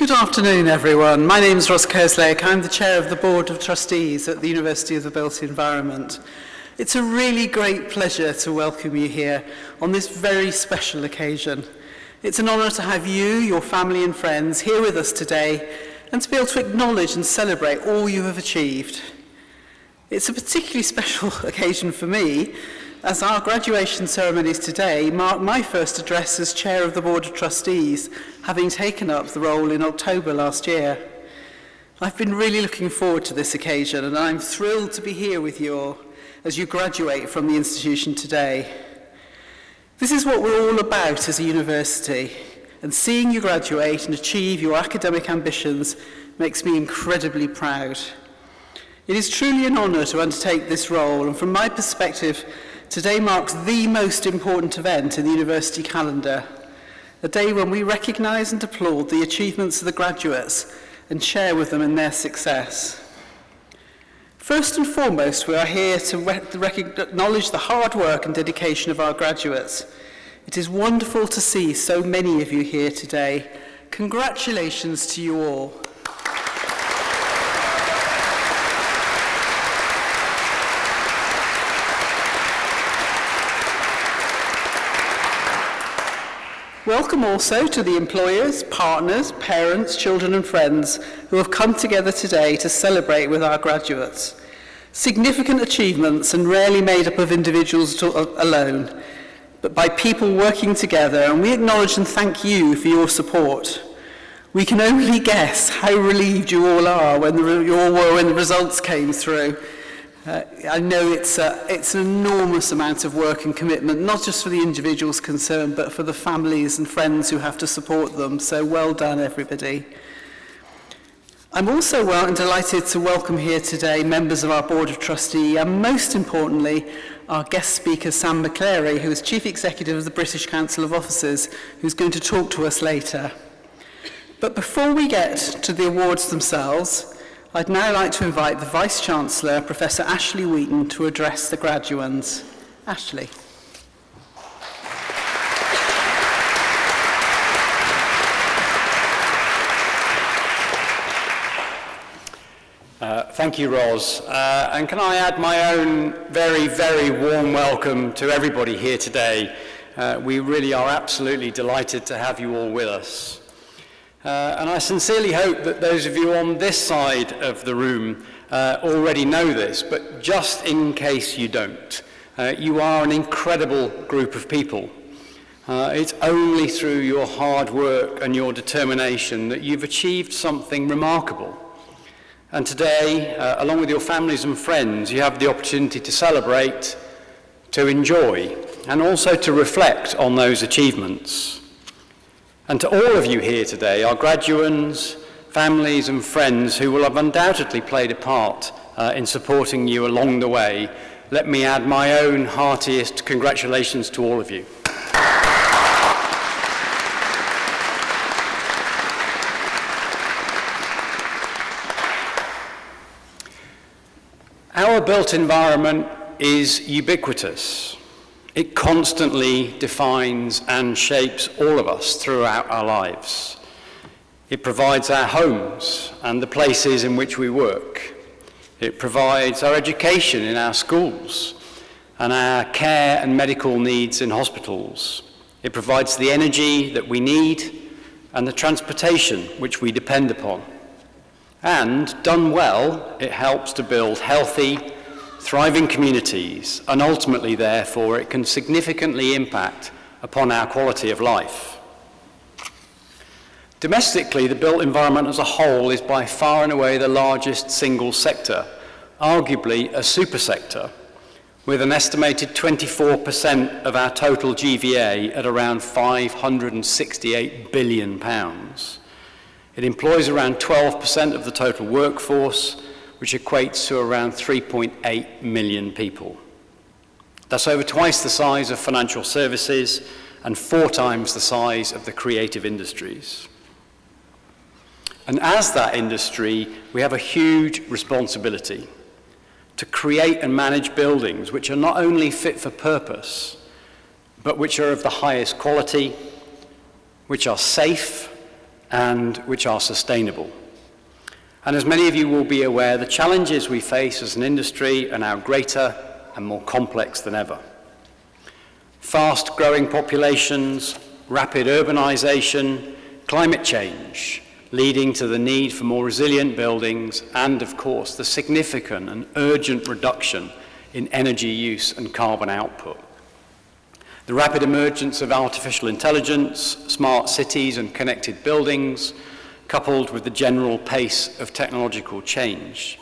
Good afternoon, everyone. My name is Ross Kerslake. I'm the Chair of the Board of Trustees at the University of the Built Environment. It's a really great pleasure to welcome you here on this very special occasion. It's an honour to have you, your family and friends here with us today and to be able to acknowledge and celebrate all you have achieved. It's a particularly special occasion for me, as our graduation ceremonies today mark my first address as Chair of the Board of Trustees, having taken up the role in October last year. I've been really looking forward to this occasion, and I'm thrilled to be here with you all as you graduate from the institution today. This is what we're all about as a university, and seeing you graduate and achieve your academic ambitions makes me incredibly proud. It is truly an honour to undertake this role, and from my perspective, today marks the most important event in the university calendar, a day when we recognise and applaud the achievements of the graduates and share with them in their success. First and foremost, we are here to acknowledge the hard work and dedication of our graduates. It is wonderful to see so many of you here today. Congratulations to you all. Welcome also to the employers, partners, parents, children and friends who have come together today to celebrate with our graduates. Significant achievements and rarely made up of individuals alone, but by people working together, and we acknowledge and thank you for your support. We can only guess how relieved you all are when the results came through. I know it's an enormous amount of work and commitment, not just for the individuals concerned, but for the families and friends who have to support them. So well done, everybody. I'm also delighted to welcome here today members of our Board of Trustees, and most importantly, our guest speaker, Sam McClary, who is Chief Executive of the British Council of Officers, who's going to talk to us later. But before we get to the awards themselves, I'd now like to invite the Vice-Chancellor, Professor Ashley Wheaton, to address the graduands. Ashley. Thank you, Ros. And can I add my own very, very warm welcome to everybody here today. We really are absolutely delighted to have you all with us. And I sincerely hope that those of you on this side of the room already know this, but just in case you don't, you are an incredible group of people. It's only through your hard work and your determination that you've achieved something remarkable. And today, along with your families and friends, you have the opportunity to celebrate, to enjoy, and also to reflect on those achievements. And to all of you here today, our graduands, families and friends who will have undoubtedly played a part in supporting you along the way, let me add my own heartiest congratulations to all of you. Our built environment is ubiquitous. It constantly defines and shapes all of us throughout our lives. It provides our homes and the places in which we work. It provides our education in our schools and our care and medical needs in hospitals. It provides the energy that we need and the transportation which we depend upon. And, done well, it helps to build healthy, thriving communities, and ultimately, therefore, it can significantly impact upon our quality of life. Domestically, the built environment as a whole is by far and away the largest single sector, arguably a super sector, with an estimated 24% of our total GVA at around £568 billion. It employs around 12% of the total workforce, which equates to around 3.8 million people. That's over twice the size of financial services and 4 times the size of the creative industries. And as that industry, we have a huge responsibility to create and manage buildings which are not only fit for purpose, but which are of the highest quality, which are safe, and which are sustainable. And as many of you will be aware, the challenges we face as an industry are now greater and more complex than ever. Fast-growing populations, rapid urbanization, climate change, leading to the need for more resilient buildings, and of course, the significant and urgent reduction in energy use and carbon output. The rapid emergence of artificial intelligence, smart cities and connected buildings, coupled with the general pace of technological change.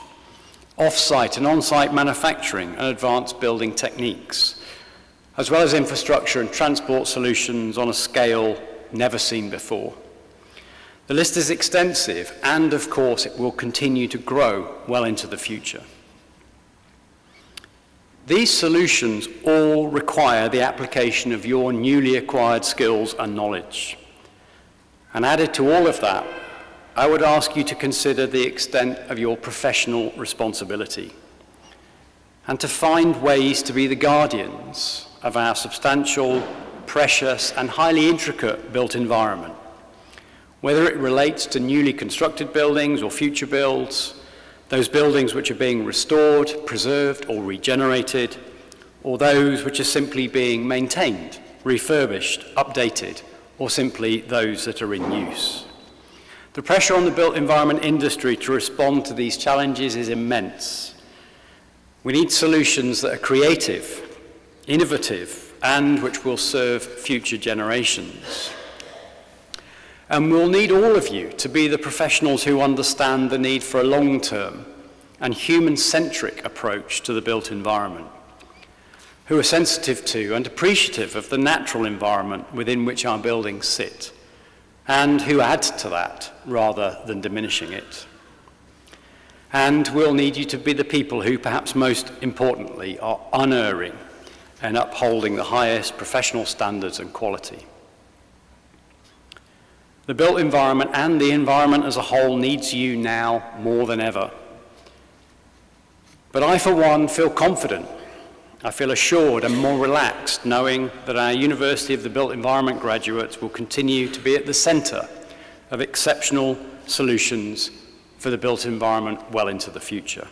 Off-site and on-site manufacturing and advanced building techniques, as well as infrastructure and transport solutions on a scale never seen before. The list is extensive, and of course it will continue to grow well into the future. These solutions all require the application of your newly acquired skills and knowledge. And added to all of that, I would ask you to consider the extent of your professional responsibility and to find ways to be the guardians of our substantial, precious, and highly intricate built environment, whether it relates to newly constructed buildings or future builds, those buildings which are being restored, preserved, or regenerated, or those which are simply being maintained, refurbished, updated, or simply those that are in use. The pressure on the built environment industry to respond to these challenges is immense. We need solutions that are creative, innovative, and which will serve future generations. And we'll need all of you to be the professionals who understand the need for a long-term and human-centric approach to the built environment, who are sensitive to and appreciative of the natural environment within which our buildings sit, and who add to that rather than diminishing it. And we'll need you to be the people who, perhaps most importantly, are unerring in upholding the highest professional standards and quality. The built environment and the environment as a whole needs you now more than ever. But I, for one, feel confident. I feel assured and more relaxed knowing that our University of the Built Environment graduates will continue to be at the centre of exceptional solutions for the built environment well into the future.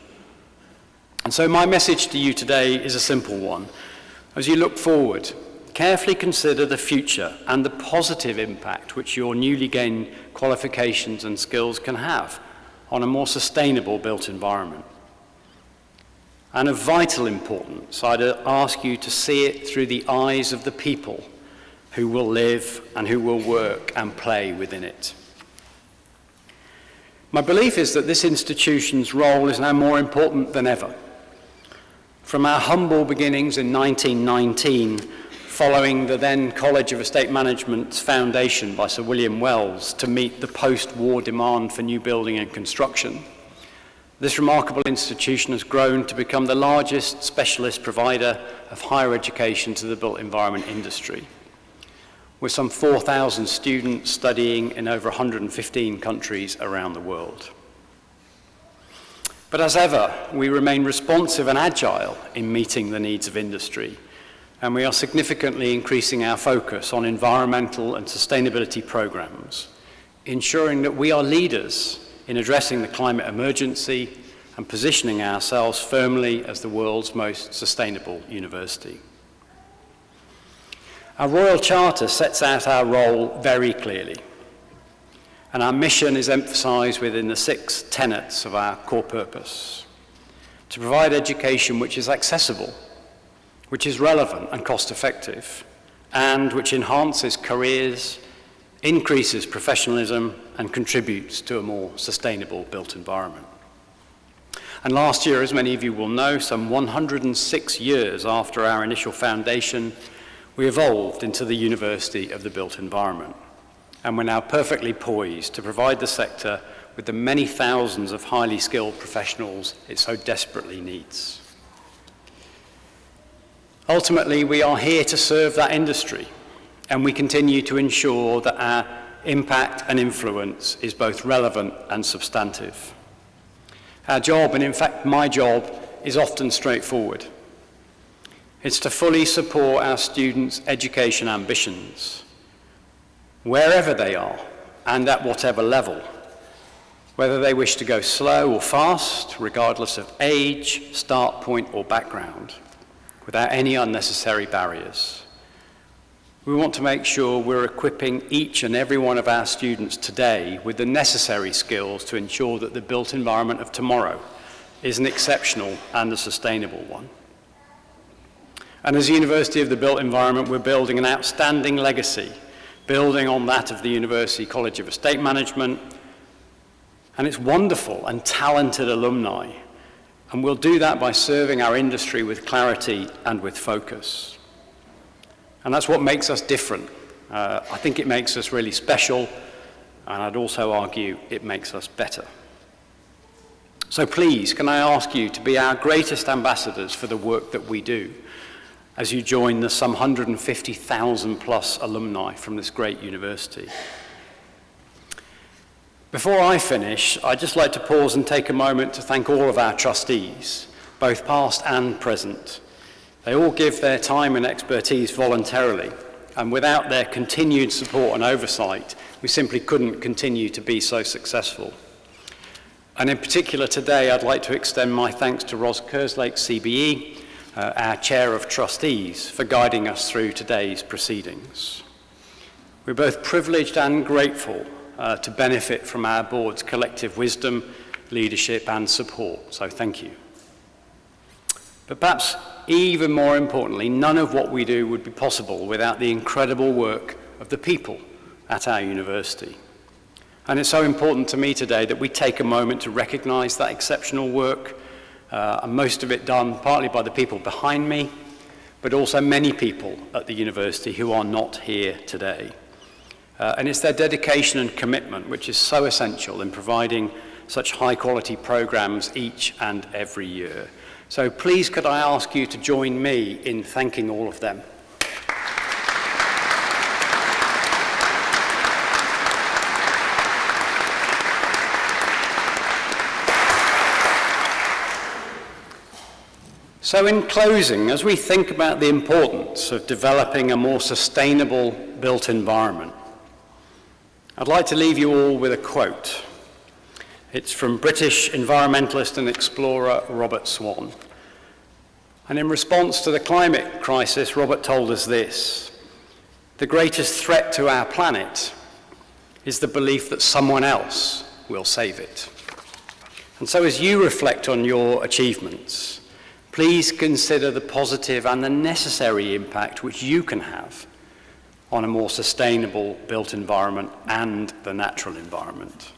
And so my message to you today is a simple one. As you look forward, carefully consider the future and the positive impact which your newly gained qualifications and skills can have on a more sustainable built environment. And of vital importance, I'd ask you to see it through the eyes of the people who will live and who will work and play within it. My belief is that this institution's role is now more important than ever. From our humble beginnings in 1919, following the then College of Estate Management's foundation by Sir William Wells to meet the post-war demand for new building and construction, this remarkable institution has grown to become the largest specialist provider of higher education to the built environment industry, with some 4,000 students studying in over 115 countries around the world. But as ever, we remain responsive and agile in meeting the needs of industry, and we are significantly increasing our focus on environmental and sustainability programs, ensuring that we are leaders in addressing the climate emergency and positioning ourselves firmly as the world's most sustainable university. Our Royal Charter sets out our role very clearly, and our mission is emphasised within the 6 tenets of our core purpose: to provide education which is accessible, which is relevant and cost-effective, and which enhances careers, increases professionalism, and contributes to a more sustainable built environment. And last year, as many of you will know, some 106 years after our initial foundation, we evolved into the University of the Built Environment, and we're now perfectly poised to provide the sector with the many thousands of highly skilled professionals it so desperately needs. Ultimately, we are here to serve that industry, and we continue to ensure that our impact and influence is both relevant and substantive. Our job, and in fact my job, is often straightforward. It's to fully support our students' education ambitions, wherever they are, and at whatever level, whether they wish to go slow or fast, regardless of age, start point, or background, without any unnecessary barriers. We want to make sure we're equipping each and every one of our students today with the necessary skills to ensure that the built environment of tomorrow is an exceptional and a sustainable one. And as the University of the Built Environment, we're building an outstanding legacy, building on that of the University College of Estate Management, and its wonderful and talented alumni. And we'll do that by serving our industry with clarity and with focus. And that's what makes us different. I think it makes us really special, and I'd also argue it makes us better. So please, can I ask you to be our greatest ambassadors for the work that we do as you join the some 150,000 plus alumni from this great university. Before I finish, I'd just like to pause and take a moment to thank all of our trustees, both past and present. They all give their time and expertise voluntarily, and without their continued support and oversight, we simply couldn't continue to be so successful. And in particular today, I'd like to extend my thanks to Ros Kerslake, CBE, our Chair of Trustees, for guiding us through today's proceedings. We're both privileged and grateful to benefit from our board's collective wisdom, leadership and support, so thank you. But perhaps even more importantly, none of what we do would be possible without the incredible work of the people at our university. And it's so important to me today that we take a moment to recognise that exceptional work, and most of it done partly by the people behind me, but also many people at the university who are not here today. And it's their dedication and commitment which is so essential in providing such high-quality programmes each and every year. So please could I ask you to join me in thanking all of them. So in closing, as we think about the importance of developing a more sustainable built environment, I'd like to leave you all with a quote. It's from British environmentalist and explorer Robert Swan. And in response to the climate crisis, Robert told us this: the greatest threat to our planet is the belief that someone else will save it. And so as you reflect on your achievements, please consider the positive and the necessary impact which you can have on a more sustainable built environment and the natural environment.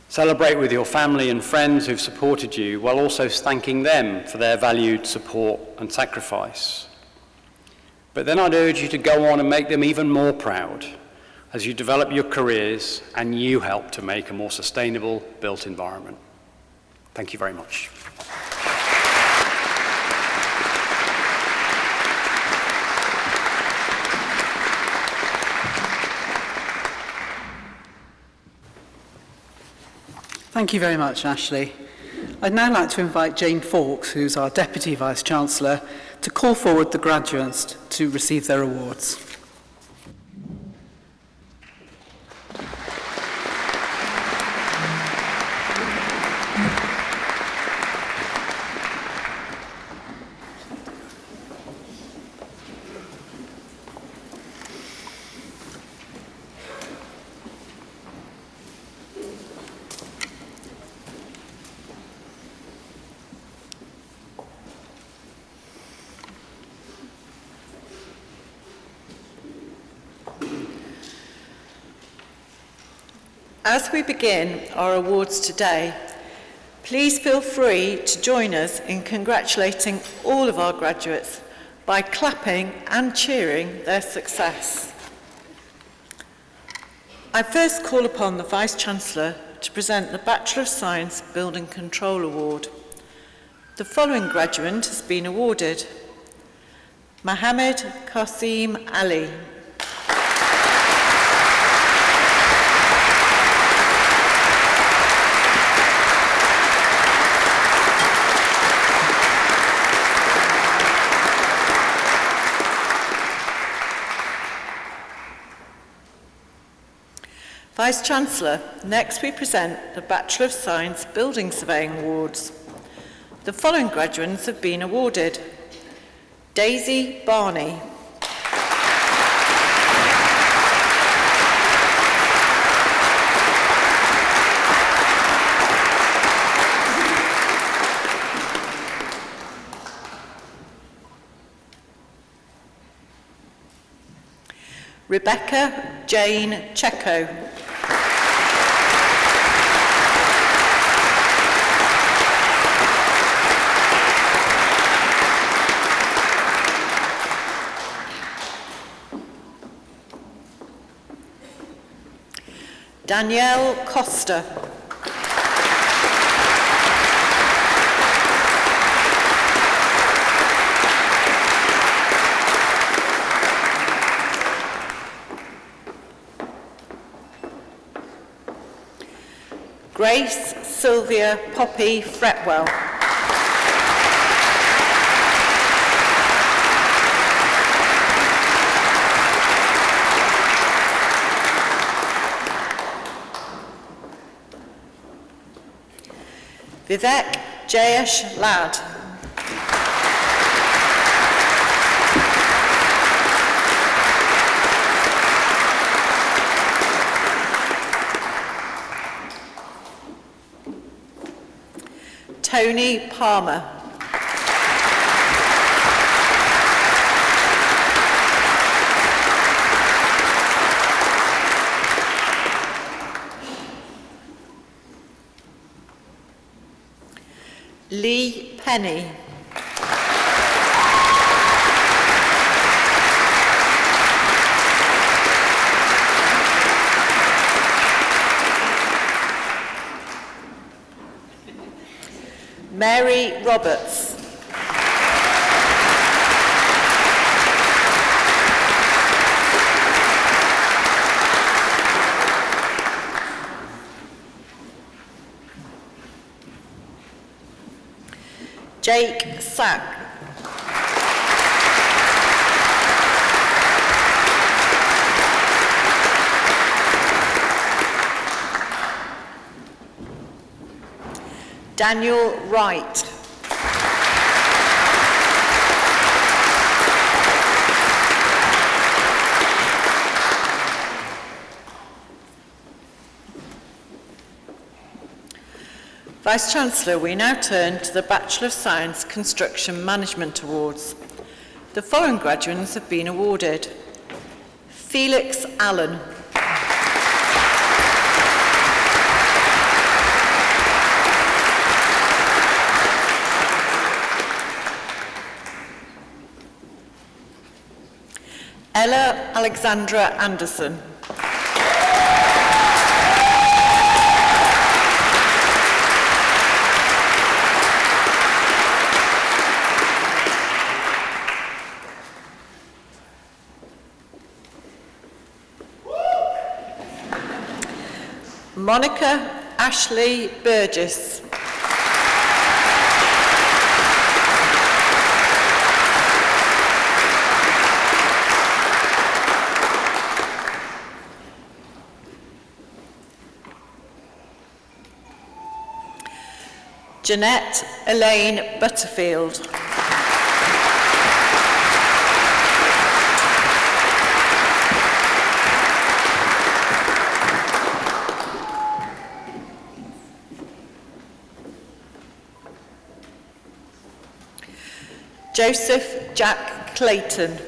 Celebrate with your family and friends who've supported you, while also thanking them for their valued support and sacrifice. But then I'd urge you to go on and make them even more proud as you develop your careers and you help to make a more sustainable built environment. Thank you very much. Thank you very much, Ashley. I'd now like to invite Jane Fawkes, who's our Deputy Vice-Chancellor, to call forward the graduates to receive their awards. As we begin our awards today, please feel free to join us in congratulating all of our graduates by clapping and cheering their success. I first call upon the Vice-Chancellor to present the Bachelor of Science Building Control Award. The following graduate has been awarded: Mohammed Qasim Ali. Vice-Chancellor, next we present the Bachelor of Science Building Surveying Awards. The following graduates have been awarded. Daisy Barney. Rebecca Jane Checo. Danielle Costa. Grace Sylvia Poppy Fretwell. Vivek Jayesh Ladd. Tony Palmer. Lee Penny. Mary Roberts. Jake Sack. Daniel Wright. Vice-Chancellor, we now turn to the Bachelor of Science Construction Management Awards. The following graduates have been awarded. Felix Allen. Ella Alexandra Anderson. Monica Ashley Burgess. Jeanette Elaine Butterfield. Joseph Jack Clayton.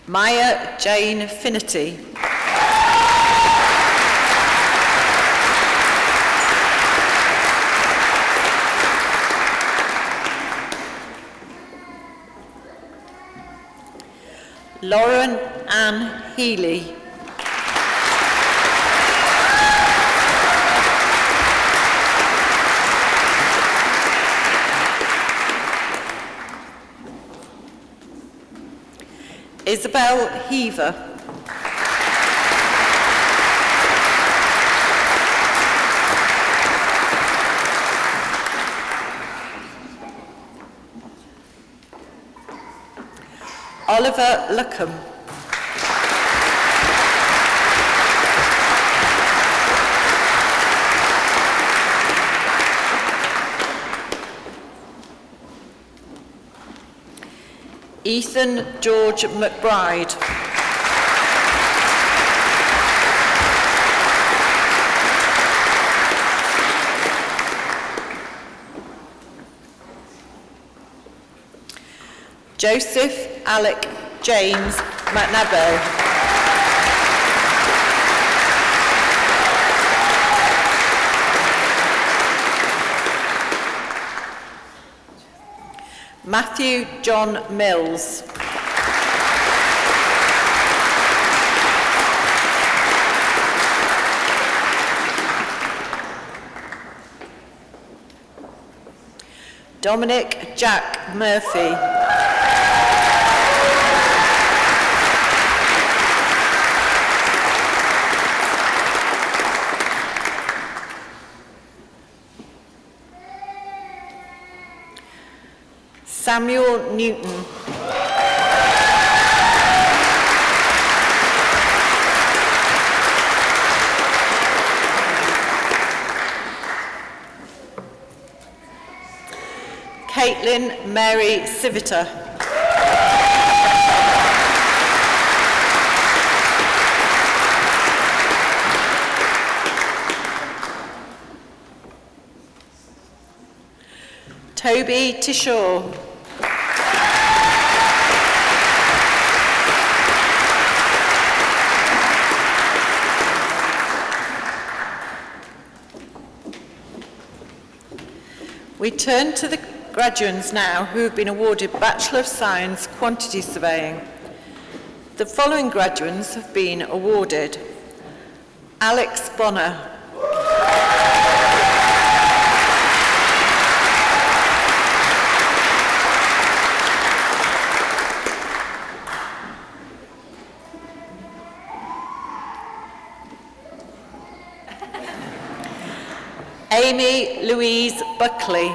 Maya Jane Finity. Lauren Ann Healy. Isabel Heaver. Oliver Luckham. Ethan George McBride. Joseph Alec James McNabo. Matthew John Mills. Dominic Jack Murphy. Samuel Newton. Caitlin Mary Civita. Toby Tishaw. We turn to the graduates now who have been awarded Bachelor of Science Quantity Surveying. The following graduates have been awarded: Alex Bonner. Amy Louise Buckley.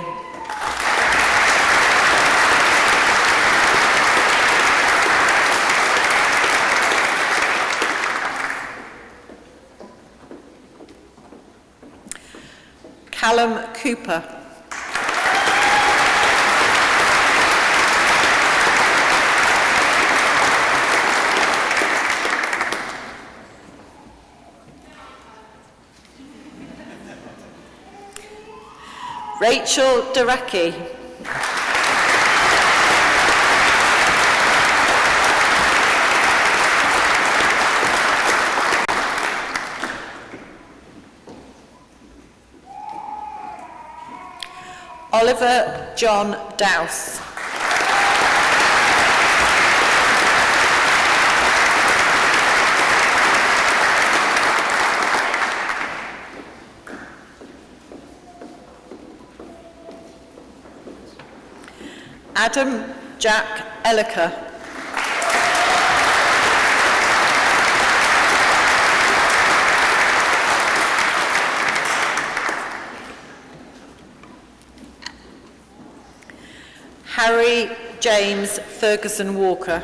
Callum Cooper. Rachel Daraki. Oliver John Dowse. Adam Jack Elliker. Harry James Ferguson Walker.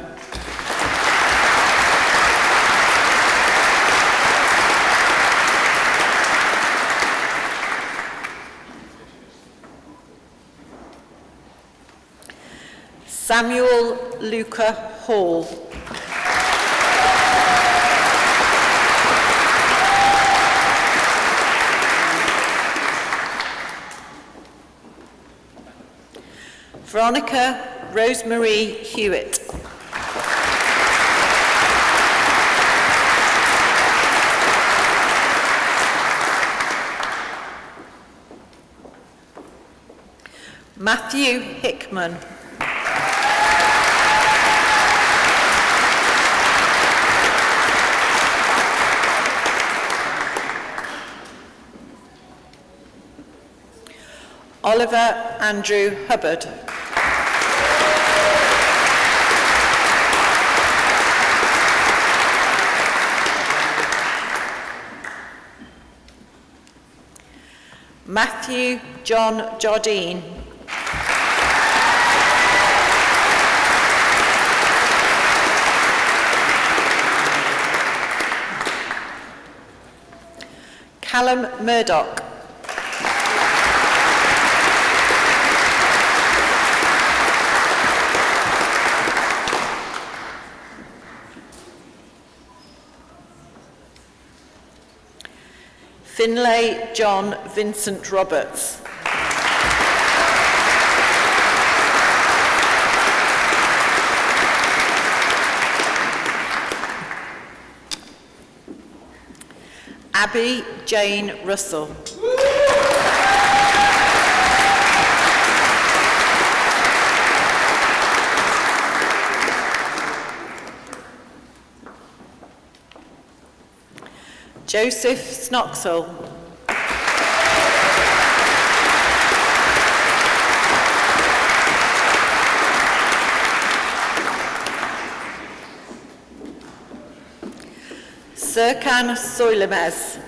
Samuel Luca Hall. Veronica Rosemary Hewitt. Matthew Hickman. Oliver Andrew Hubbard. Matthew John Jardine. Callum Murdoch. Finlay John Vincent Roberts. Abby Jane Russell. Joseph Snoxall. Serkan Soylemez.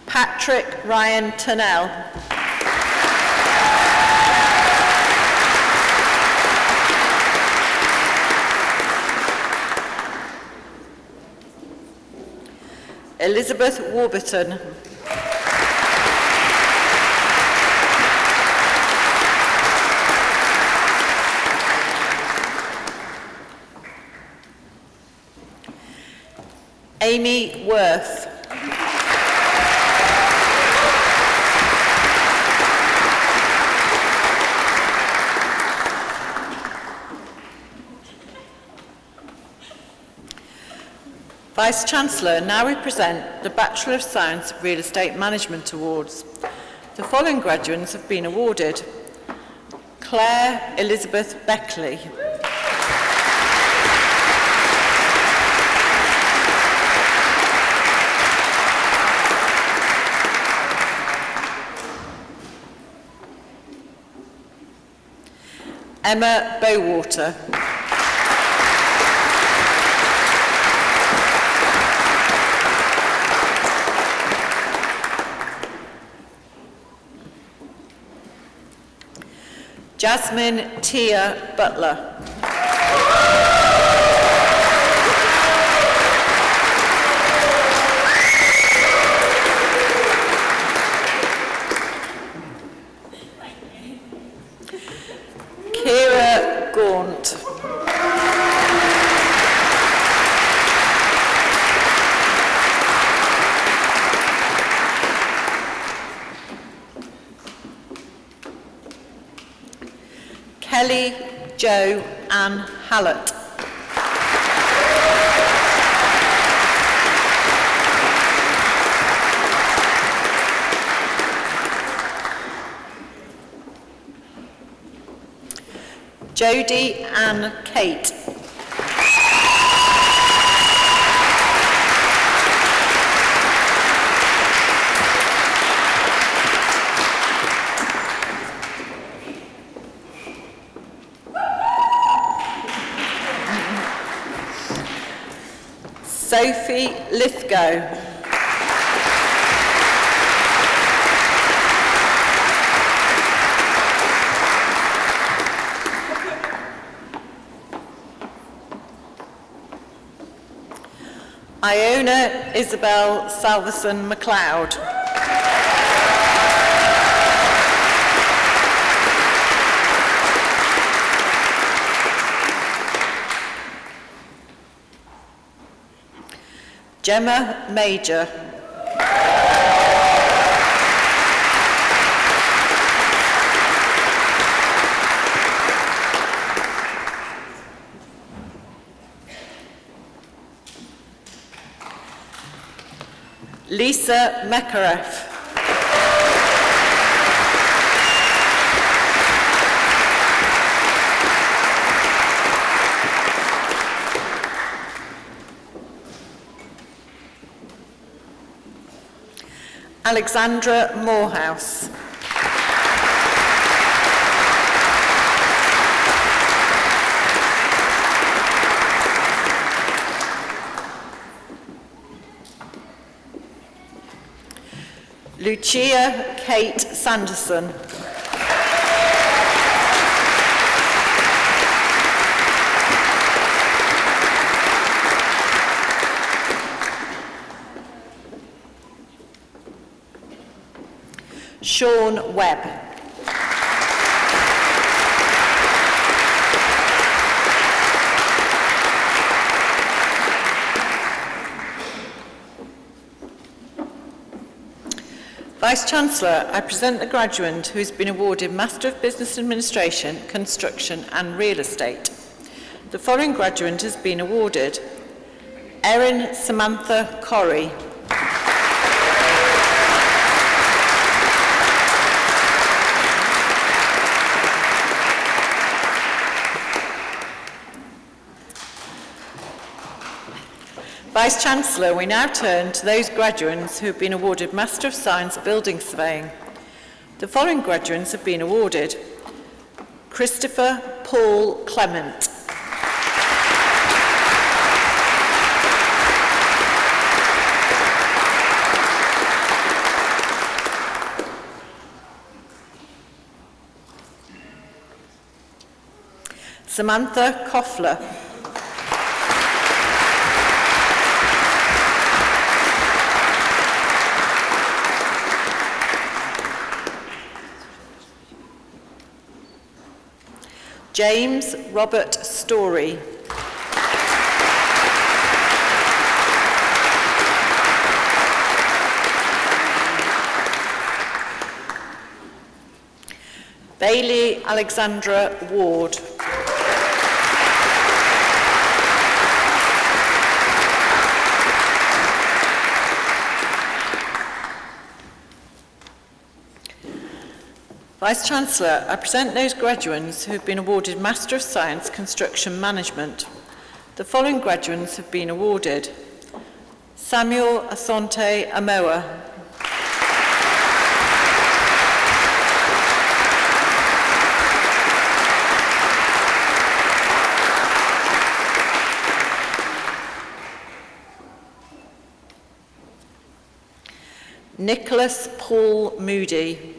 Patrick Ryan Tunnell. Elizabeth Warburton. Amy Worth. Vice-Chancellor, now we present the Bachelor of Science Real Estate Management Awards. The following graduates have been awarded. Claire Elizabeth Beckley. Emma Bowater. Jasmine Tia Butler. Kira Gaunt. Kelly Jo Ann Hallett. Jodie Ann Kate. Sophie Lithgow. Iona Isabel Salverson MacLeod. Gemma Major. Lisa Mekareff. Alexandra Morehouse. Lucia Kate Sanderson. Sean Webb. Vice-Chancellor, I present the graduate who has been awarded Master of Business Administration, Construction and Real Estate. The following graduate has been awarded: Erin Samantha Corrie. Vice-Chancellor, we now turn to those graduates who have been awarded Master of Science Building Surveying. The following graduates have been awarded: Christopher Paul Clement. Samantha Koffler. James Robert Story. Bailey Alexandra Ward. Vice-Chancellor, I present those graduates who have been awarded Master of Science Construction Management. The following graduates have been awarded: Samuel Asante Amoa. Nicholas Paul Moody.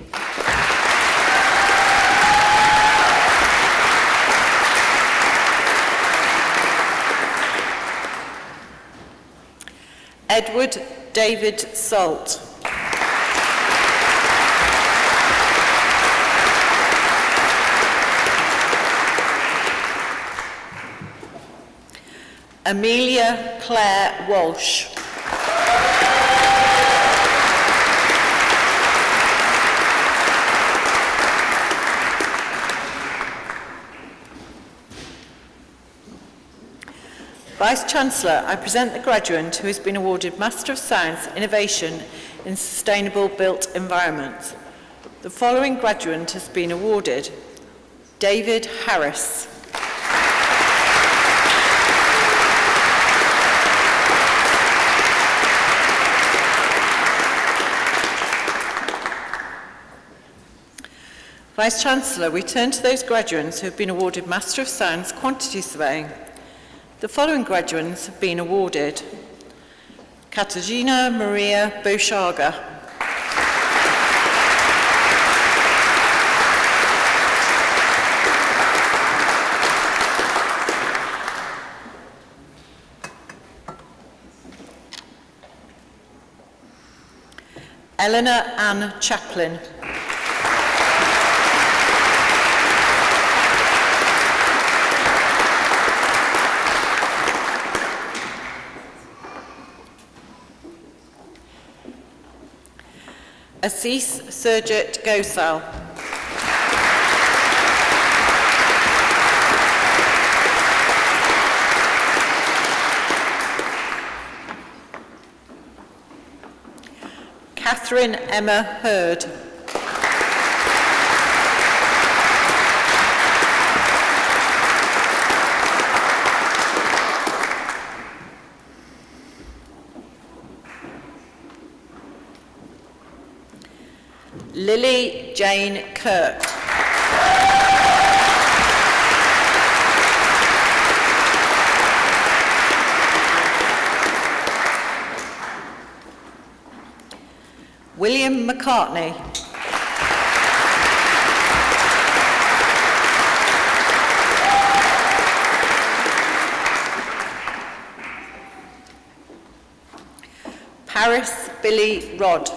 Edward David Salt. Amelia Claire Walsh. Vice-Chancellor, I present the graduate who has been awarded Master of Science Innovation in Sustainable Built Environments. The following graduate has been awarded: David Harris. Vice-Chancellor, we turn to those graduates who have been awarded Master of Science Quantity Surveying. The following graduates have been awarded: Katarzyna Maria Boshaga. Eleanor Ann Chaplin. Assis Surjit Gosal. Catherine Emma Hurd. Lily Jane Kirk. William McCartney. Paris Billy Rod.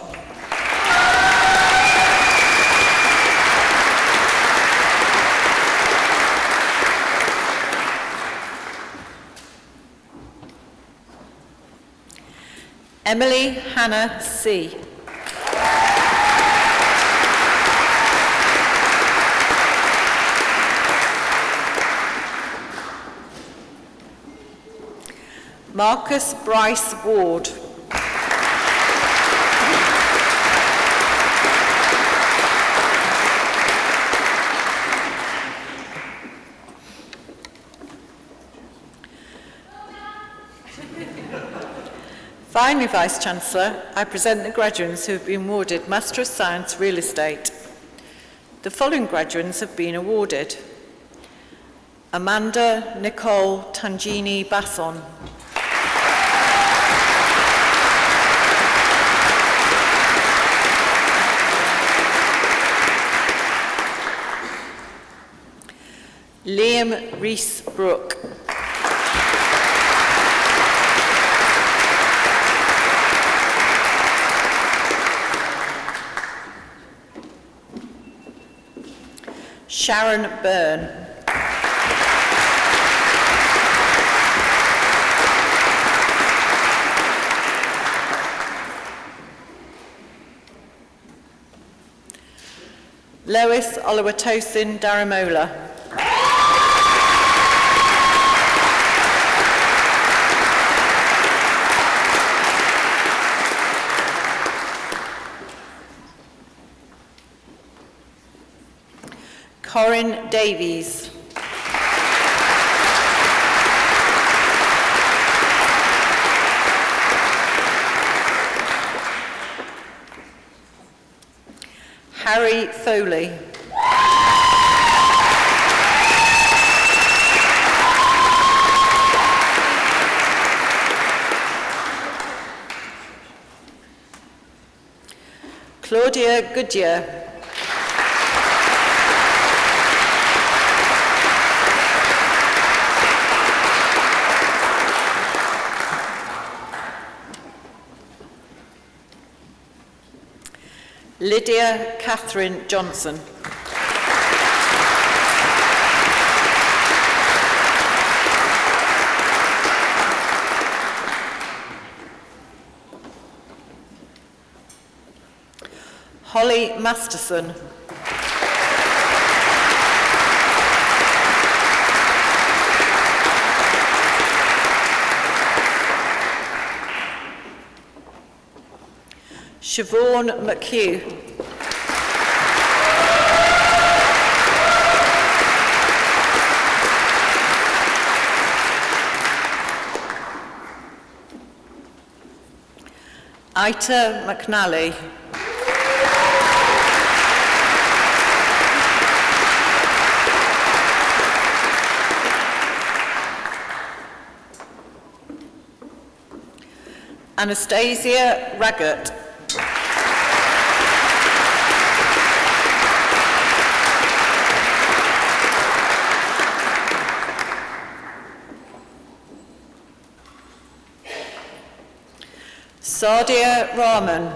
Emily Hannah C. Marcus Bryce Ward. Finally, Vice-Chancellor, I present the graduates who have been awarded Master of Science Real Estate. The following graduates have been awarded: Amanda Nicole Tangini Basson, Liam Rees-Brooke, Sharon Byrne, Lois Oluwatosin Daramola, Corinne Davies, Harry Foley, Claudia Goodyear, Lydia Catherine Johnson, Holly Masterson, Siobhan McHugh, Ita McNally, Anastasia Raggett, Sadia Rahman,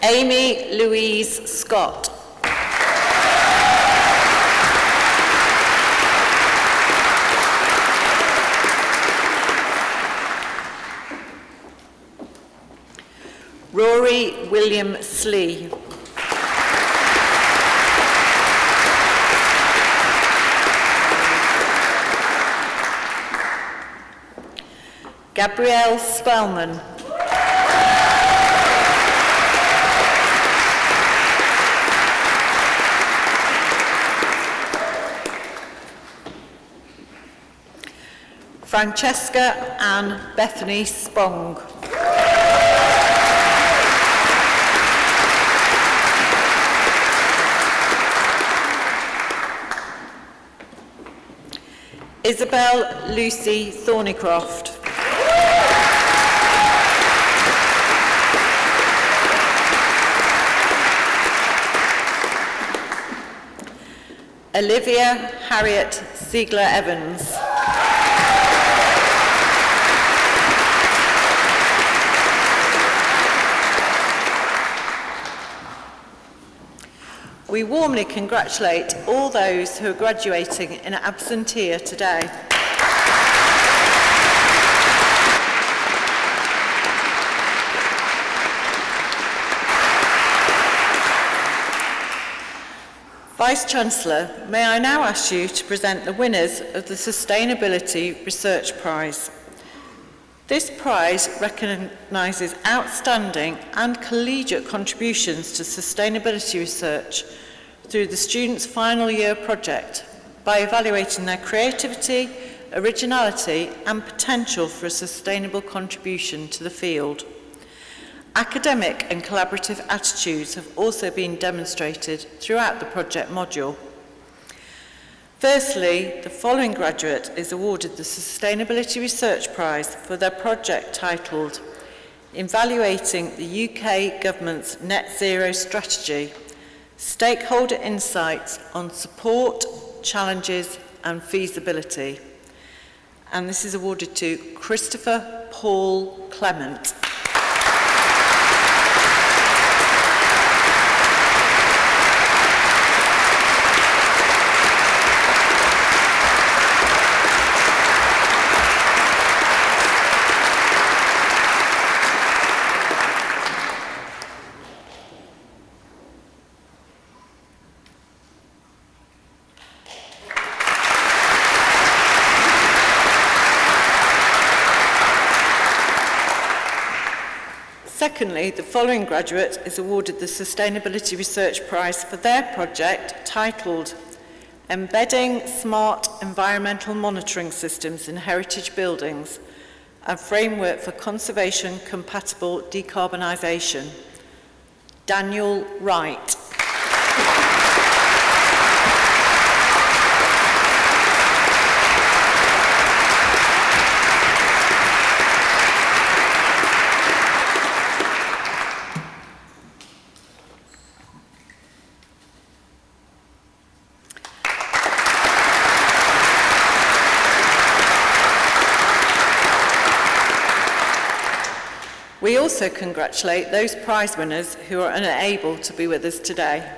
Amy Louise Scott, Rory William Slee, Gabrielle Spellman, Francesca Ann Bethany Spong, Isabel Lucy Thornycroft. Olivia Harriet Ziegler-Evans. We warmly congratulate all those who are graduating in absentia today. Vice-Chancellor, may I now ask you to present the winners of the Sustainability Research Prize. This prize recognises outstanding and collegiate contributions to sustainability research through the students' final year project by evaluating their creativity, originality and potential for a sustainable contribution to the field. Academic and collaborative attitudes have also been demonstrated throughout the project module. Firstly, the following graduate is awarded the Sustainability Research Prize for their project titled Evaluating the UK Government's Net Zero Strategy, Stakeholder Insights on Support, Challenges and Feasibility. And this is awarded to Christopher Paul Clement. Secondly, the following graduate is awarded the Sustainability Research Prize for their project titled Embedding Smart Environmental Monitoring Systems in Heritage Buildings, a Framework for Conservation Compatible Decarbonisation. Daniel Wright. We also congratulate those prize winners who are unable to be with us today.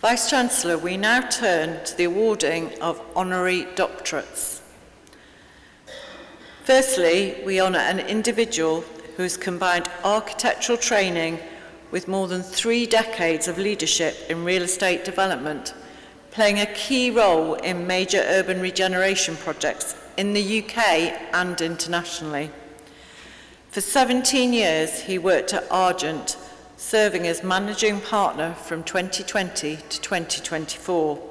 Vice-Chancellor, we now turn to the awarding of honorary doctorates. Firstly, we honour an individual who has combined architectural training with more than 3 decades of leadership in real estate development, playing a key role in major urban regeneration projects in the UK and internationally. For 17 years, he worked at Argent, serving as managing partner from 2020 to 2024.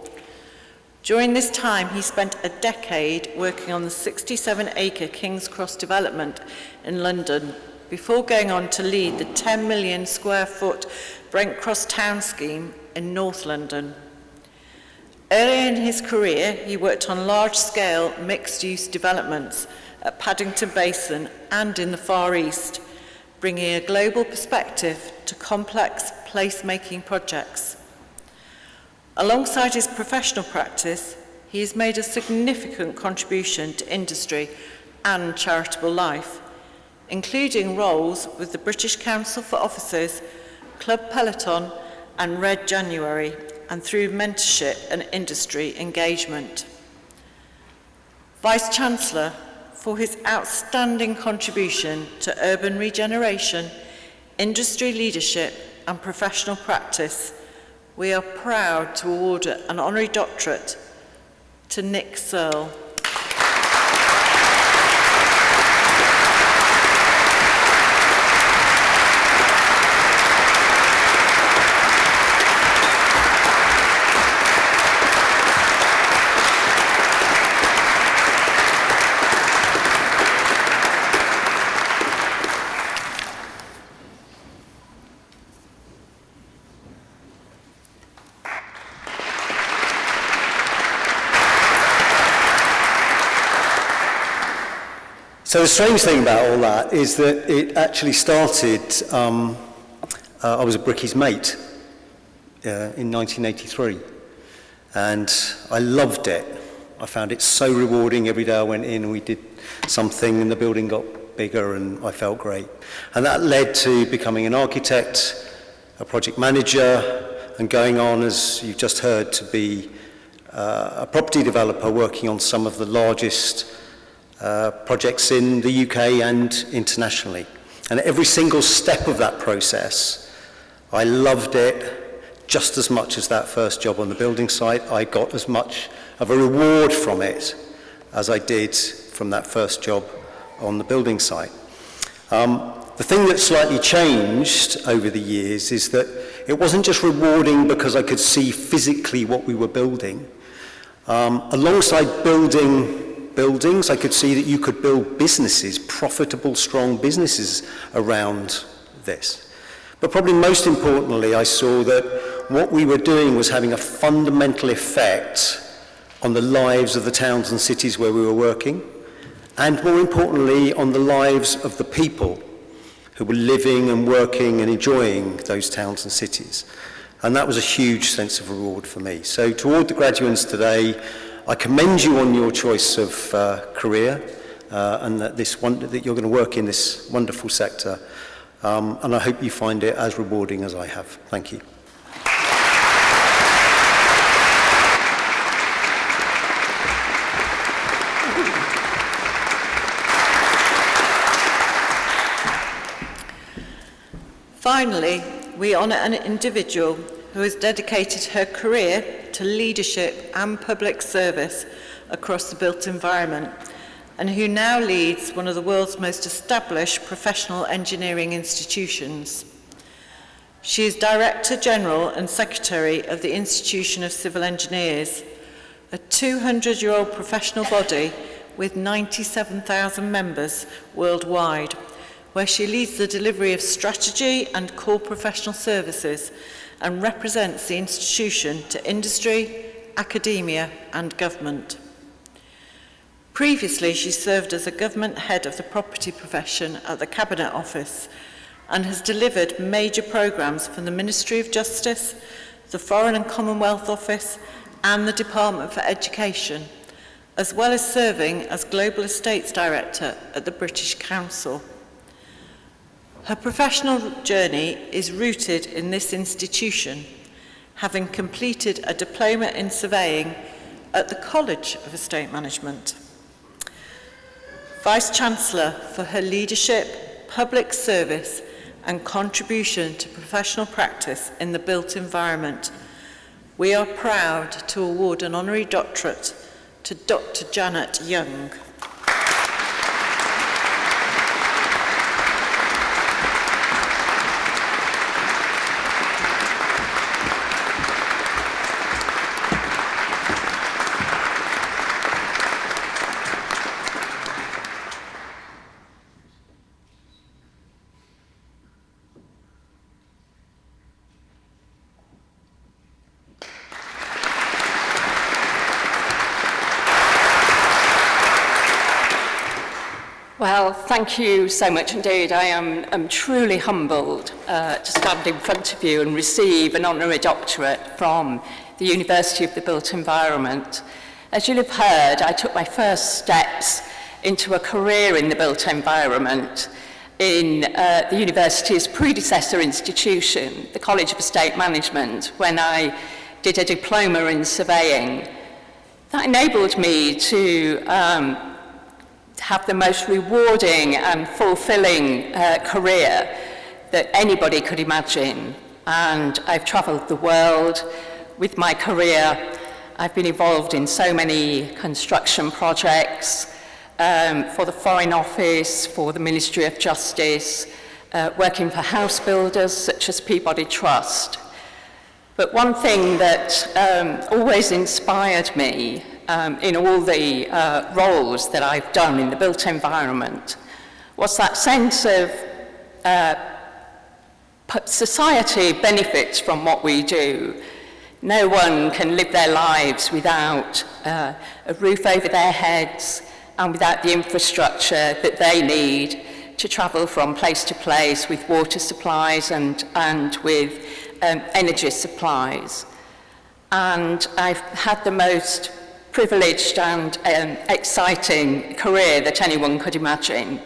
During this time, he spent a decade working on the 67-acre King's Cross development in London, before going on to lead the 10 million square foot Brent Cross town scheme in North London. Early in his career, he worked on large-scale mixed-use developments at Paddington Basin and in the Far East, bringing a global perspective to complex place-making projects. Alongside his professional practice, he has made a significant contribution to industry and charitable life, including roles with the British Council for Officers, Club Peloton and Red January, and through mentorship and industry engagement. Vice-Chancellor, for his outstanding contribution to urban regeneration, industry leadership and professional practice, we are proud to award an honorary doctorate to Nick Searle. So the strange thing about all that is that it actually started, I was a brickies mate in 1983, and I loved it. I found it so rewarding. Every day I went in and we did something and the building got bigger and I felt great. And that led to becoming an architect, a project manager, and going on, as you've just heard, to be a property developer working on some of the largest projects in the UK and internationally. And every single step of that process, I loved it just as much as that first job on the building site. I got as much of a reward from it as I did from that first job on the building site. The thing that slightly changed over the years is that it wasn't just rewarding because I could see physically what we were building. Alongside building buildings, I could see that you could build businesses, profitable, strong businesses around this. But probably most importantly, I saw that what we were doing was having a fundamental effect on the lives of the towns and cities where we were working, and more importantly, on the lives of the people who were living and working and enjoying those towns and cities. And that was a huge sense of reward for me. So to all the graduates today, I commend you on your choice of career and that you're going to work in this wonderful sector. And I hope you find it as rewarding as I have. Thank you. Finally, we honour an individual who has dedicated her career to leadership and public service across the built environment, and who now leads one of the world's most established professional engineering institutions. She is Director General and Secretary of the Institution of Civil Engineers, a 200-year-old professional body with 97,000 members worldwide, where she leads the delivery of strategy and core professional services and represents the institution to industry, academia and government. Previously, she served as a government head of the property profession at the Cabinet Office and has delivered major programmes for the Ministry of Justice, the Foreign and Commonwealth Office and the Department for Education, as well as serving as Global Estates Director at the British Council. Her professional journey is rooted in this institution, having completed a diploma in surveying at the College of Estate Management. Vice-Chancellor for her leadership, public service and contribution to professional practice in the built environment, we are proud to award an honorary doctorate to Dr. Janet Young. Well, thank you so much indeed. I am truly humbled to stand in front of you and receive an honorary doctorate from the University of the Built Environment. As you'll have heard, I took my first steps into a career in the built environment in the university's predecessor institution, the College of Estate Management, when I did a diploma in surveying. That enabled me to have the most rewarding and fulfilling career that anybody could imagine. And I've travelled the world with my career. I've been involved in so many construction projects for the Foreign Office, for the Ministry of Justice, working for house builders such as Peabody Trust. But one thing that always inspired me in all the roles that I've done in the built environment was that sense of society benefits from what we do. No one can live their lives without a roof over their heads and without the infrastructure that they need to travel from place to place with water supplies and with energy supplies. And I've had the most privileged and exciting career that anyone could imagine.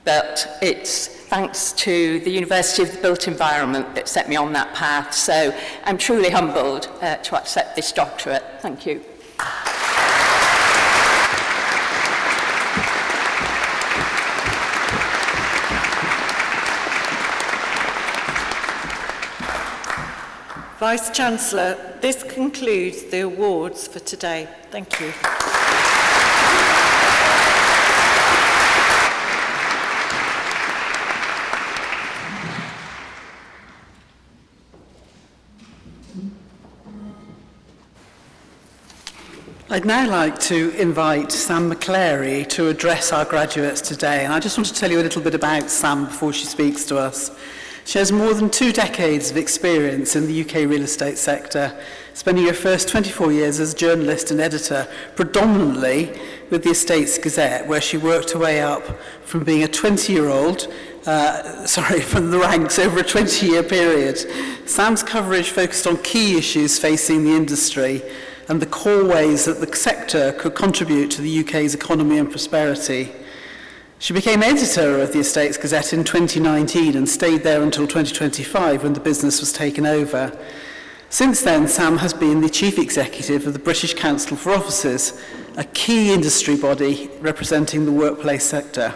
But it's thanks to the University of the Built Environment that set me on that path. So I'm truly humbled to accept this doctorate. Thank you. Vice-Chancellor, this concludes the awards for today. Thank you. I'd now like to invite Sam McClary to address our graduates today. And I just want to tell you a little bit about Sam before she speaks to us. She has more than 2 decades of experience in the UK real estate sector, spending her first 24 years as journalist and editor, predominantly with the Estates Gazette, where she worked her way up from being a 20-year-old, from the ranks over a 20-year period. Sam's coverage focused on key issues facing the industry and the core ways that the sector could contribute to the UK's economy and prosperity. She became editor of the Estates Gazette in 2019 and stayed there until 2025 when the business was taken over. Since then, Sam has been the chief executive of the British Council for Offices, a key industry body representing the workplace sector.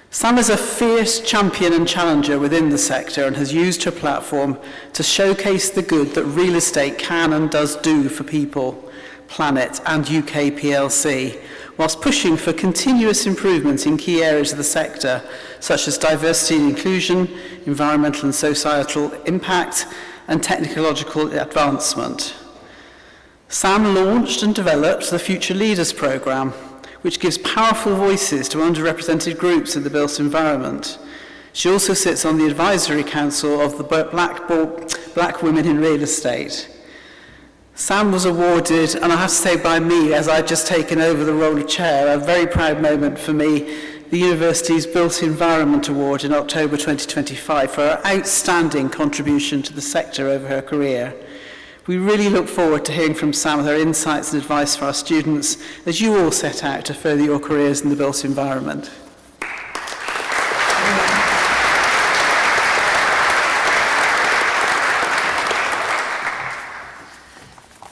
Sam is a fierce champion and challenger within the sector and has used her platform to showcase the good that real estate can and does do for people, planet and UK PLC, whilst pushing for continuous improvement in key areas of the sector, such as diversity and inclusion, environmental and societal impact, and technological advancement. Sam launched and developed the Future Leaders Programme, which gives powerful voices to underrepresented groups in the built environment. She also sits on the advisory council of the Black Women in Real Estate. Sam was awarded, and I have to say by me, as I've just taken over the role of chair, a very proud moment for me, the university's Built Environment Award in October 2025 for her outstanding contribution to the sector over her career. We really look forward to hearing from Sam with her insights and advice for our students as you all set out to further your careers in the built environment.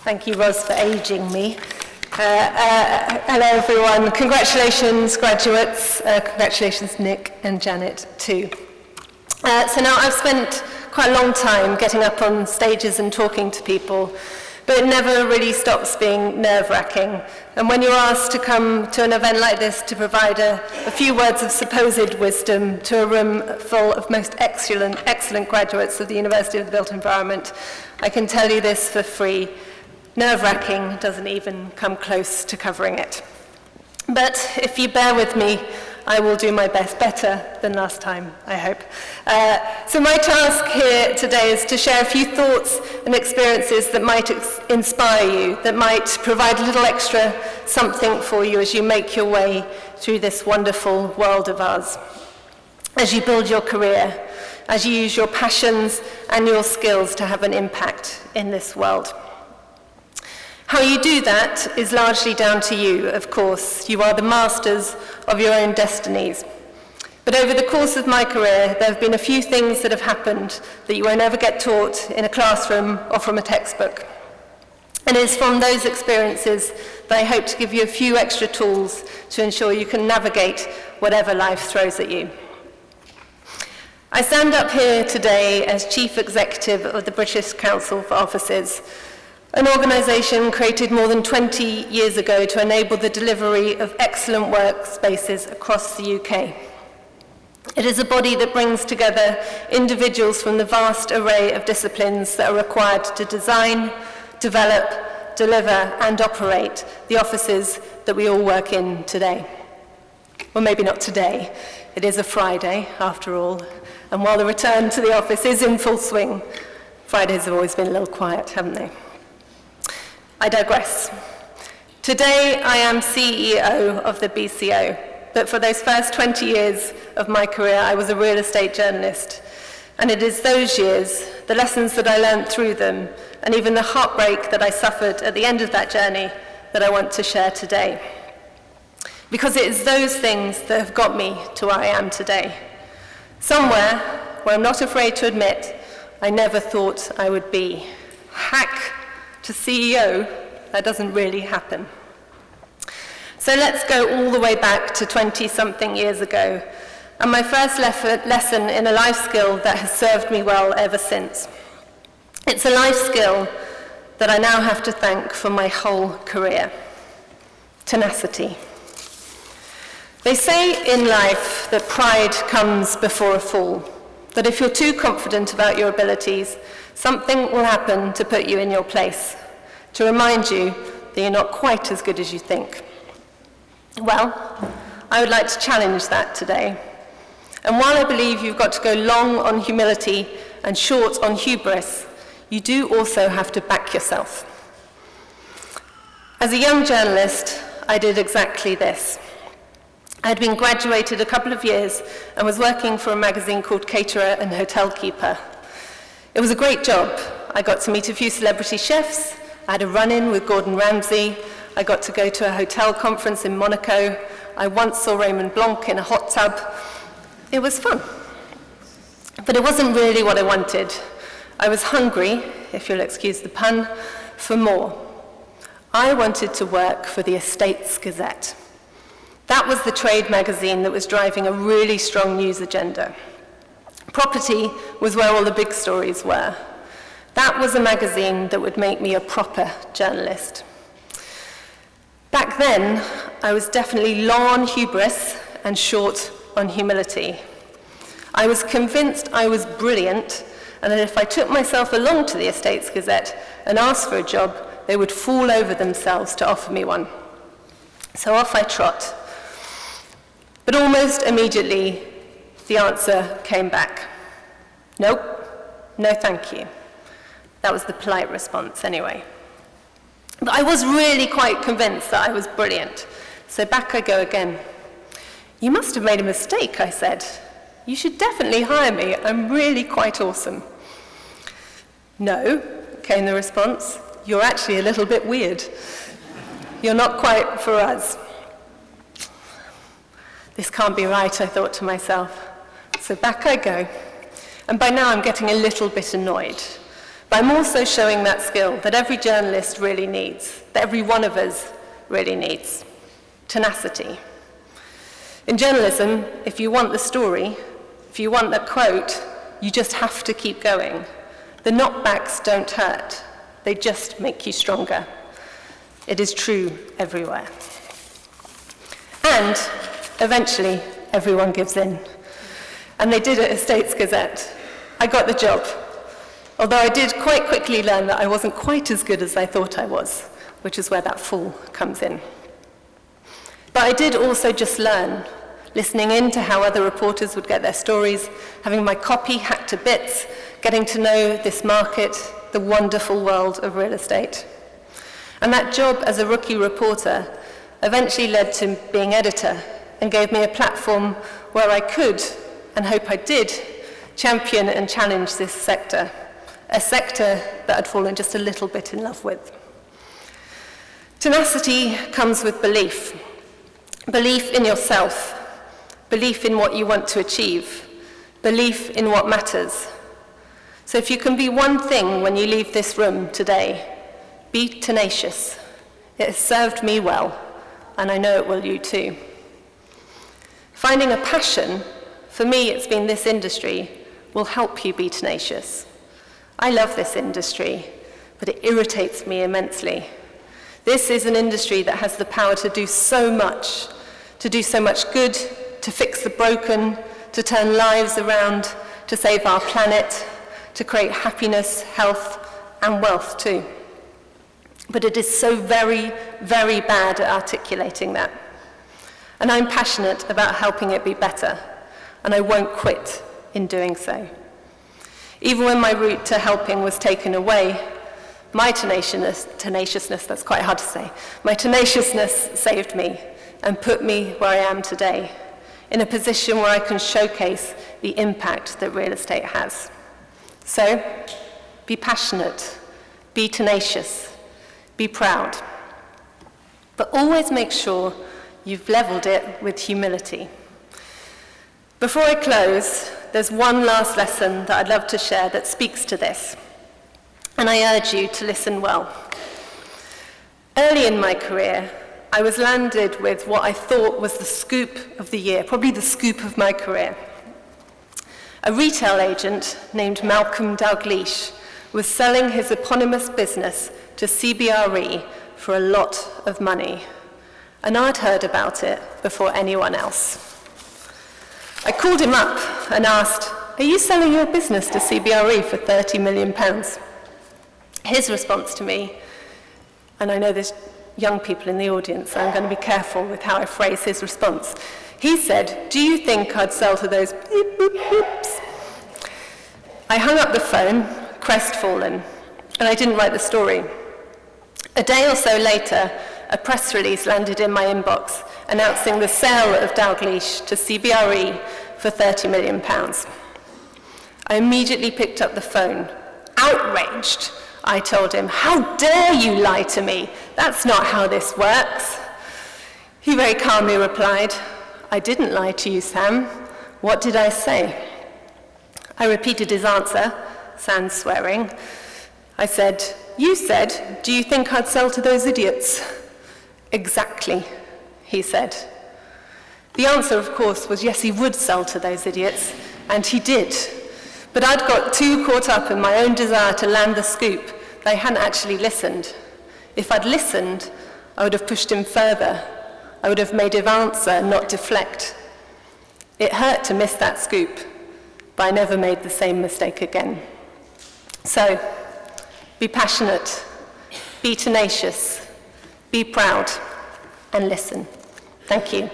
Thank you, Ros, for ageing me. Hello, everyone. Congratulations, graduates. Congratulations, Nick and Janet, too. So now I've spent quite a long time getting up on stages and talking to people, but it never really stops being nerve-wracking. And when you're asked to come to an event like this to provide a few words of supposed wisdom to a room full of most excellent graduates of the University of the Built Environment, I can tell you this for free. Nerve-wracking doesn't even come close to covering it. But if you bear with me, I will do my best, better than last time, I hope. So my task here today is to share a few thoughts and experiences that might inspire you, that might provide a little extra something for you as you make your way through this wonderful world of ours. As you build your career, as you use your passions and your skills to have an impact in this world. How you do that is largely down to you, of course. You are the masters of your own destinies. But over the course of my career, there have been a few things that have happened that you won't ever get taught in a classroom or from a textbook. And it is from those experiences that I hope to give you a few extra tools to ensure you can navigate whatever life throws at you. I stand up here today as Chief Executive of the British Council for Offices, an organisation created more than 20 years ago to enable the delivery of excellent workspaces across the UK. It is a body that brings together individuals from the vast array of disciplines that are required to design, develop, deliver and operate the offices that we all work in today. Well, maybe not today. It is a Friday, after all, and while the return to the office is in full swing, Fridays have always been a little quiet, haven't they? I digress. Today, I am CEO of the BCO, but for those first 20 years of my career, I was a real estate journalist. And it is those years, the lessons that I learned through them, and even the heartbreak that I suffered at the end of that journey that I want to share today. Because it is those things that have got me to where I am today. Somewhere where I'm not afraid to admit I never thought I would be. Hack to CEO, that doesn't really happen. So let's go all the way back to 20-something years ago, and my first lesson in a life skill that has served me well ever since. It's a life skill that I now have to thank for my whole career. Tenacity. They say in life that pride comes before a fall, that if you're too confident about your abilities, something will happen to put you in your place, to remind you that you're not quite as good as you think. Well, I would like to challenge that today. And while I believe you've got to go long on humility and short on hubris, you do also have to back yourself. As a young journalist, I did exactly this. I had been graduated a couple of years and was working for a magazine called Caterer and Hotel Keeper. It was a great job. I got to meet a few celebrity chefs. I had a run-in with Gordon Ramsay. I got to go to a hotel conference in Monaco. I once saw Raymond Blanc in a hot tub. It was fun. But it wasn't really what I wanted. I was hungry, if you'll excuse the pun, for more. I wanted to work for the Estates Gazette. That was the trade magazine that was driving a really strong news agenda. Property was where all the big stories were. That was a magazine that would make me a proper journalist. Back then, I was definitely long on hubris and short on humility. I was convinced I was brilliant, and that if I took myself along to the Estates Gazette and asked for a job, they would fall over themselves to offer me one. So off I trot. But almost immediately, the answer came back. Nope, no thank you. That was the polite response anyway. But I was really quite convinced that I was brilliant. So back I go again. You must have made a mistake, I said. You should definitely hire me. I'm really quite awesome. No, came the response. You're actually a little bit weird. You're not quite for us. This can't be right, I thought to myself. So back I go. And by now I'm getting a little bit annoyed. But I'm also showing that skill that every journalist really needs, that every one of us really needs. Tenacity. In journalism, if you want the story, if you want the quote, you just have to keep going. The knockbacks don't hurt. They just make you stronger. It is true everywhere. And eventually, everyone gives in. And they did at Estates Gazette. I got the job. Although I did quite quickly learn that I wasn't quite as good as I thought I was, which is where that fall comes in. But I did also just learn, listening in to how other reporters would get their stories, having my copy hacked to bits, getting to know this market, the wonderful world of real estate. And that job as a rookie reporter eventually led to being editor and gave me a platform where I could, and hope I did, champion and challenge this sector, a sector that I'd fallen just a little bit in love with. Tenacity comes with belief. Belief in yourself, belief in what you want to achieve, belief in what matters. So if you can be one thing when you leave this room today, be tenacious. It has served me well, and I know it will you too. Finding a passion, for me it's been this industry, will help you be tenacious. I love this industry, but it irritates me immensely. This is an industry that has the power to do so much good, to fix the broken, to turn lives around, to save our planet, to create happiness, health, and wealth too. But it is so very, very bad at articulating that. And I'm passionate about helping it be better, and I won't quit in doing so. Even when my route to helping was taken away, My tenaciousness, that's quite hard to say, my tenaciousness saved me and put me where I am today, in a position where I can showcase the impact that real estate has. So, be passionate, be tenacious, be proud, but always make sure you've leveled it with humility. Before I close, there's one last lesson that I'd love to share that speaks to this, and I urge you to listen well. Early in my career, I was landed with what I thought was the scoop of the year, probably the scoop of my career. A retail agent named Malcolm Dalgleish was selling his eponymous business to CBRE for a lot of money, and I'd heard about it before anyone else. I called him up and asked, "Are you selling your business to CBRE for £30 million? His response to me, and I know there's young people in the audience, so I'm going to be careful with how I phrase his response. He said, "Do you think I'd sell to those beep, beep, beeps?" I hung up the phone, crestfallen, and I didn't write the story. A day or so later, a press release landed in my inbox announcing the sale of Dalgleish to CBRE for £30 million. I immediately picked up the phone. Outraged, I told him, "How dare you lie to me? That's not how this works." He very calmly replied, "I didn't lie to you, Sam. What did I say?" I repeated his answer, sans swearing. I said, "You said, 'Do you think I'd sell to those idiots?'" "Exactly," he said. The answer, of course, was yes, he would sell to those idiots, and he did. But I'd got too caught up in my own desire to land the scoop that I hadn't actually listened. If I'd listened, I would have pushed him further. I would have made him answer, not deflect. It hurt to miss that scoop, but I never made the same mistake again. So, be passionate, be tenacious, be proud, and listen. Thank you.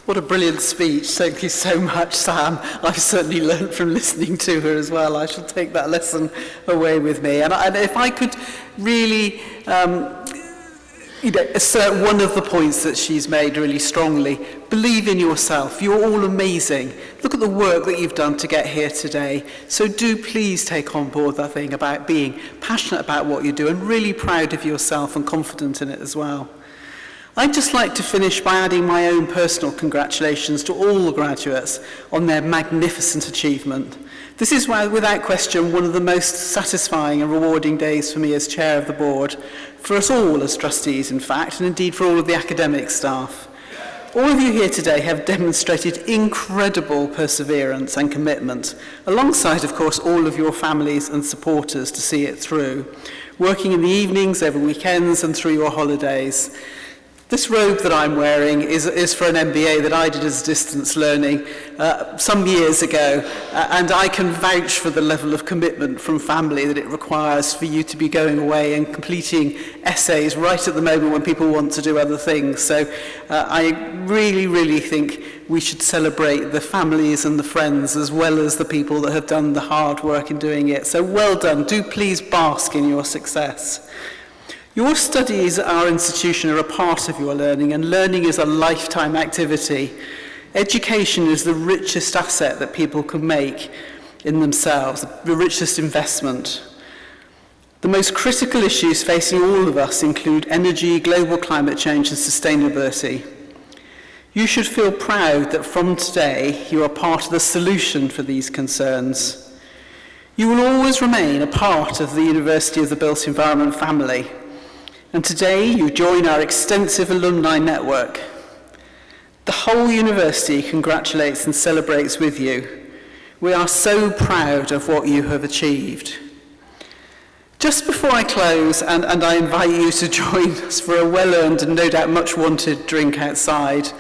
What a brilliant speech. Thank you so much, Sam. I've certainly learned from listening to her as well. I shall take that lesson away with me. And if I could really assert one of the points that she's made really strongly, believe in yourself. You're all amazing. Look at the work that you've done to get here today. So do please take on board that thing about being passionate about what you do and really proud of yourself and confident in it as well. I'd just like to finish by adding my own personal congratulations to all the graduates on their magnificent achievement. This is, without question, one of the most satisfying and rewarding days for me as chair of the board, for us all as trustees, in fact, and indeed for all of the academic staff. All of you here today have demonstrated incredible perseverance and commitment, alongside, of course, all of your families and supporters to see it through, working in the evenings, over weekends, and through your holidays. This robe that I'm wearing is for an MBA that I did as distance learning some years ago, and I can vouch for the level of commitment from family that it requires for you to be going away and completing essays right at the moment when people want to do other things. So I really, really think we should celebrate the families and the friends as well as the people that have done the hard work in doing it. So well done. Do please bask in your success. Your studies at our institution are a part of your learning, and learning is a lifetime activity. Education is the richest asset that people can make in themselves, the richest investment. The most critical issues facing all of us include energy, global climate change, and sustainability. You should feel proud that from today you are part of the solution for these concerns. You will always remain a part of the University of the Built Environment family. And today you join our extensive alumni network. The whole university congratulates and celebrates with you. We are so proud of what you have achieved. Just before I close, and I invite you to join us for a well-earned and no doubt much wanted drink outside,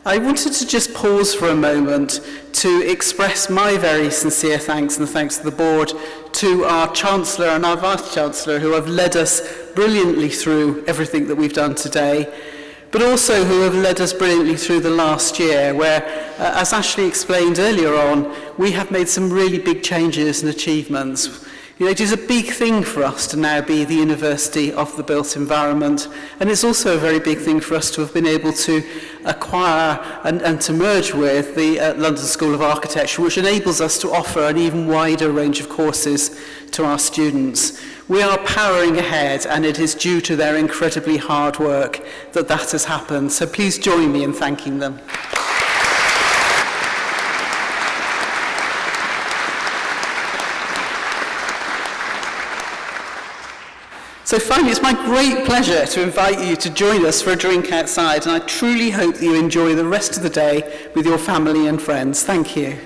I wanted to just pause for a moment to express my very sincere thanks and the thanks of the board to our Chancellor and our Vice-Chancellor who have led us brilliantly through everything that we've done today, but also who have led us brilliantly through the last year, where, as Ashley explained earlier on, we have made some really big changes and achievements. You know, it is a big thing for us to now be the University of the Built Environment, and it's also a very big thing for us to have been able to acquire and to merge with the London School of Architecture, which enables us to offer an even wider range of courses to our students. We are powering ahead, and it is due to their incredibly hard work that that has happened. So please join me in thanking them. So finally, it's my great pleasure to invite you to join us for a drink outside, and I truly hope that you enjoy the rest of the day with your family and friends. Thank you.